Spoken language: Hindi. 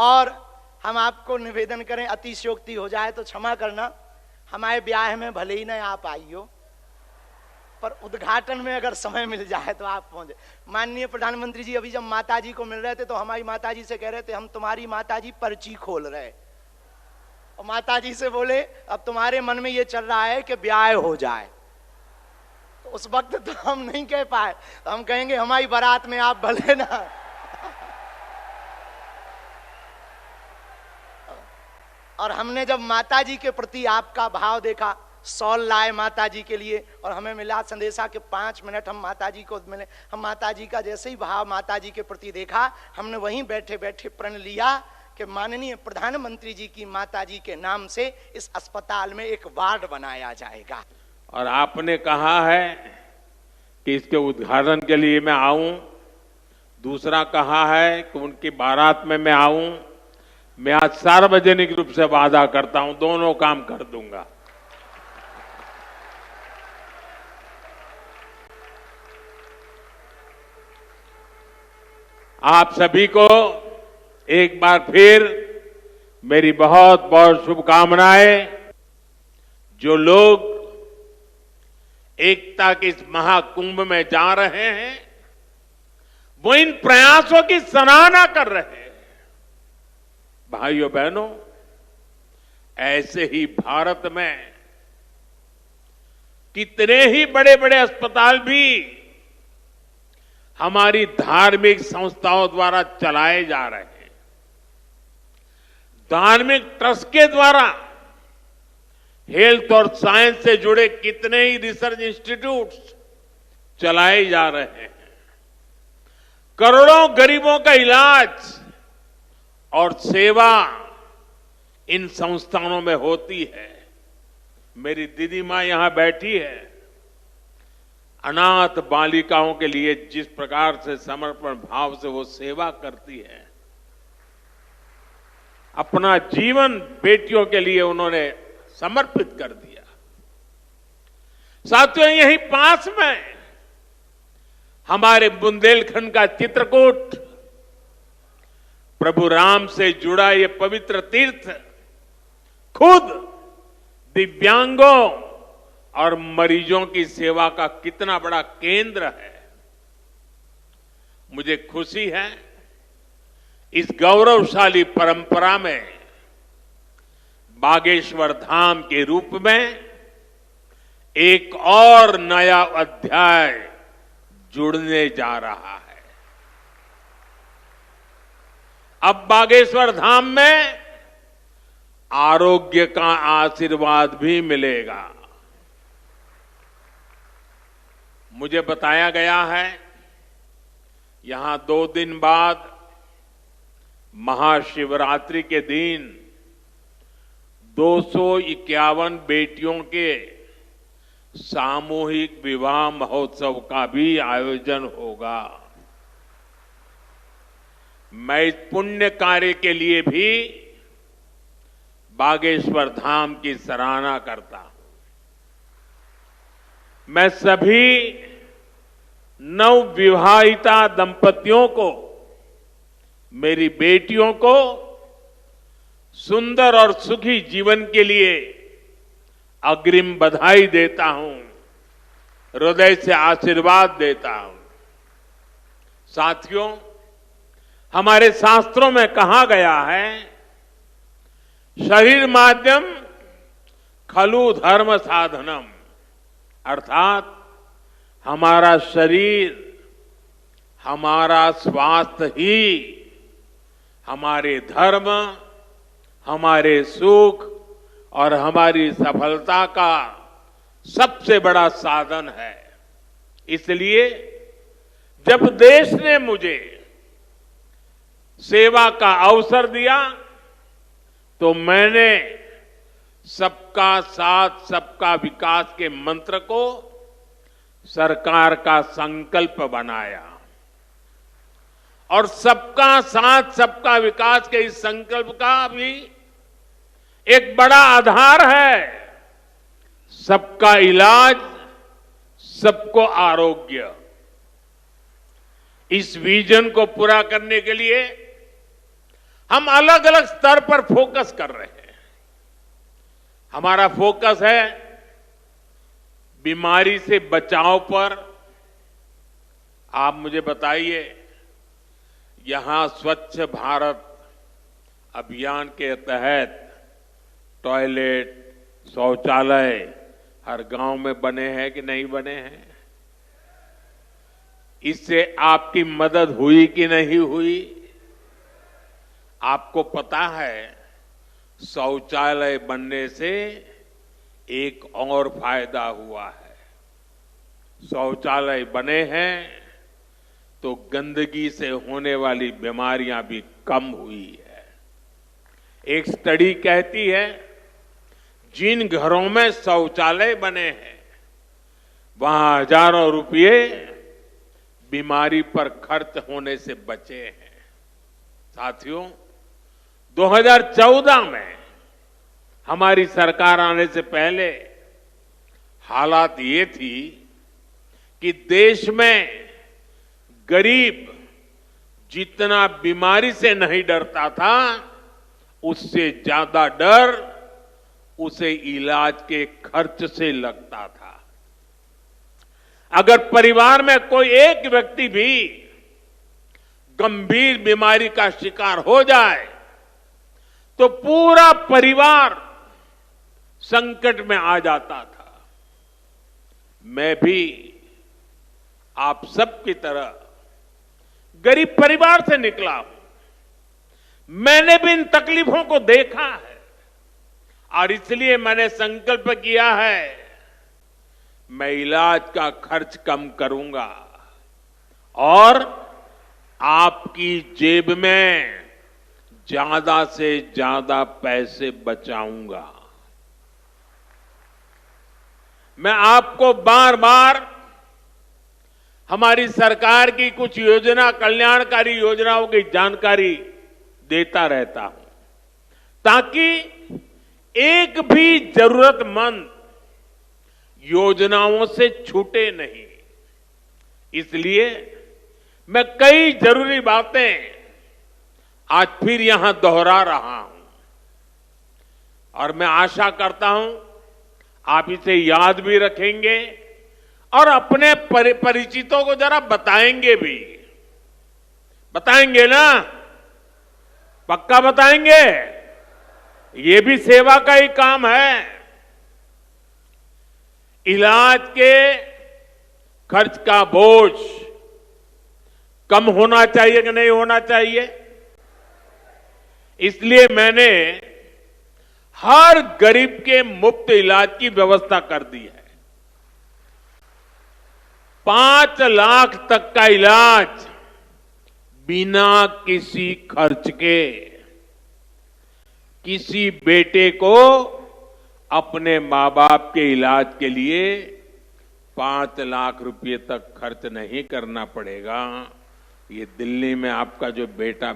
और हम आपको निवेदन करें, अतिशयोक्ति हो जाए तो क्षमा करना, हमारे ब्याह में भले ही ना आप आई हो, पर उद्घाटन में अगर समय मिल जाए तो आप पहुंचे। माननीय प्रधानमंत्री जी अभी जब माताजी को मिल रहे थे तो हमारी माताजी से कह रहे थे हम तुम्हारी माताजी पर्ची खोल रहे, और माताजी से बोले अब तुम्हारे मन में ये चल रहा है कि ब्याह हो जाए। तो उस वक्त तो हम नहीं कह पाए, तो हम कहेंगे हमारी बारात में आप भले ना। और हमने जब माताजी के प्रति आपका भाव देखा, सॉल लाए माताजी के लिए, और हमें मिला संदेशा के 5 मिनट हम माताजी को मिले। हम माताजी का जैसे ही भाव माताजी के प्रति देखा, हमने वहीं बैठे बैठे प्रण लिया कि माननीय प्रधानमंत्री जी की माताजी के नाम से इस अस्पताल में एक वार्ड बनाया जाएगा। और आपने कहा है कि इसके उद्घाटन के लिए मैं आऊं, दूसरा कहा है कि उनकी बारात में मैं आऊं। मैं आज सार्वजनिक रूप से वादा करता हूं, दोनों काम कर दूंगा। आप सभी को एक बार फिर मेरी बहुत बहुत शुभकामनाएं। जो लोग एकता के इस महाकुंभ में जा रहे हैं, वो इन प्रयासों की सराहना कर रहे हैं। भाइयों बहनों, ऐसे ही भारत में कितने ही बड़े बड़े अस्पताल भी हमारी धार्मिक संस्थाओं द्वारा चलाए जा रहे हैं। धार्मिक ट्रस्ट के द्वारा हेल्थ और साइंस से जुड़े कितने ही रिसर्च इंस्टीट्यूट्स चलाए जा रहे हैं। करोड़ों गरीबों का इलाज और सेवा इन संस्थानों में होती है। मेरी दीदी मां यहां बैठी है, अनाथ बालिकाओं के लिए जिस प्रकार से समर्पण भाव से वो सेवा करती है, अपना जीवन बेटियों के लिए उन्होंने समर्पित कर दिया। साथियों, यहीं पास में हमारे बुंदेलखंड का चित्रकूट, प्रभु राम से जुड़ा ये पवित्र तीर्थ खुद दिव्यांगों और मरीजों की सेवा का कितना बड़ा केंद्र है। मुझे खुशी है इस गौरवशाली परंपरा में बागेश्वर धाम के रूप में एक और नया अध्याय जुड़ने जा रहा है। अब बागेश्वर धाम में आरोग्य का आशीर्वाद भी मिलेगा। मुझे बताया गया है यहां 2 दिन बाद महाशिवरात्रि के दिन 251 बेटियों के सामूहिक विवाह महोत्सव का भी आयोजन होगा। मैं इस पुण्य कार्य के लिए भी बागेश्वर धाम की सराहना करता हूं। मैं सभी नवविवाहिता दंपतियों को, मेरी बेटियों को सुंदर और सुखी जीवन के लिए अग्रिम बधाई देता हूं, हृदय से आशीर्वाद देता हूं। साथियों, हमारे शास्त्रों में कहा गया है, शरीर माध्यम खलु धर्म साधनम, अर्थात हमारा शरीर, हमारा स्वास्थ्य ही हमारे धर्म, हमारे सुख और हमारी सफलता का सबसे बड़ा साधन है। इसलिए जब देश ने मुझे सेवा का अवसर दिया तो मैंने सबका साथ सबका विकास के मंत्र को सरकार का संकल्प बनाया। और सबका साथ सबका विकास के इस संकल्प का भी एक बड़ा आधार है सबका इलाज, सबको आरोग्य। इस विजन को पूरा करने के लिए हम अलग अलग स्तर पर फोकस कर रहे हैं। हमारा फोकस है बीमारी से बचाव पर। आप मुझे बताइए, यहां स्वच्छ भारत अभियान के तहत टॉयलेट, शौचालय हर गांव में बने हैं कि नहीं बने हैं? इससे आपकी मदद हुई कि नहीं हुई? आपको पता है, शौचालय बनने से एक और फायदा हुआ है। शौचालय बने हैं तो गंदगी से होने वाली बीमारियां भी कम हुई है। एक स्टडी कहती है, जिन घरों में शौचालय बने हैं वहां हजारों रुपये बीमारी पर खर्च होने से बचे हैं। साथियों, 2014 में हमारी सरकार आने से पहले हालात ये थी कि देश में गरीब जितना बीमारी से नहीं डरता था, उससे ज्यादा डर उसे इलाज के खर्च से लगता था। अगर परिवार में कोई एक व्यक्ति भी गंभीर बीमारी का शिकार हो जाए तो पूरा परिवार संकट में आ जाता था। मैं भी आप सबकी तरह गरीब परिवार से निकला हूं। मैंने भी इन तकलीफों को देखा है और इसलिए मैंने संकल्प किया है, मैं इलाज का खर्च कम करूंगा और आपकी जेब में ज्यादा से ज्यादा पैसे बचाऊंगा। मैं आपको बार बार हमारी सरकार की कुछ कल्याणकारी योजनाओं की जानकारी देता रहता हूं, ताकि एक भी जरूरतमंद योजनाओं से छूटे नहीं। इसलिए मैं कई जरूरी बातें आज फिर यहां दोहरा रहा हूं और मैं आशा करता हूं आप इसे याद भी रखेंगे और अपने परिचितों को जरा बताएंगे भी। बताएंगे ना? पक्का बताएंगे? ये भी सेवा का ही काम है। इलाज के खर्च का बोझ कम होना चाहिए कि नहीं होना चाहिए? इसलिए मैंने हर गरीब के मुफ्त इलाज की व्यवस्था कर दी है। 5 लाख तक का इलाज बिना किसी खर्च के। किसी बेटे को अपने मां बाप के इलाज के लिए 5 लाख रुपए तक खर्च नहीं करना पड़ेगा। ये दिल्ली में आपका जो बेटा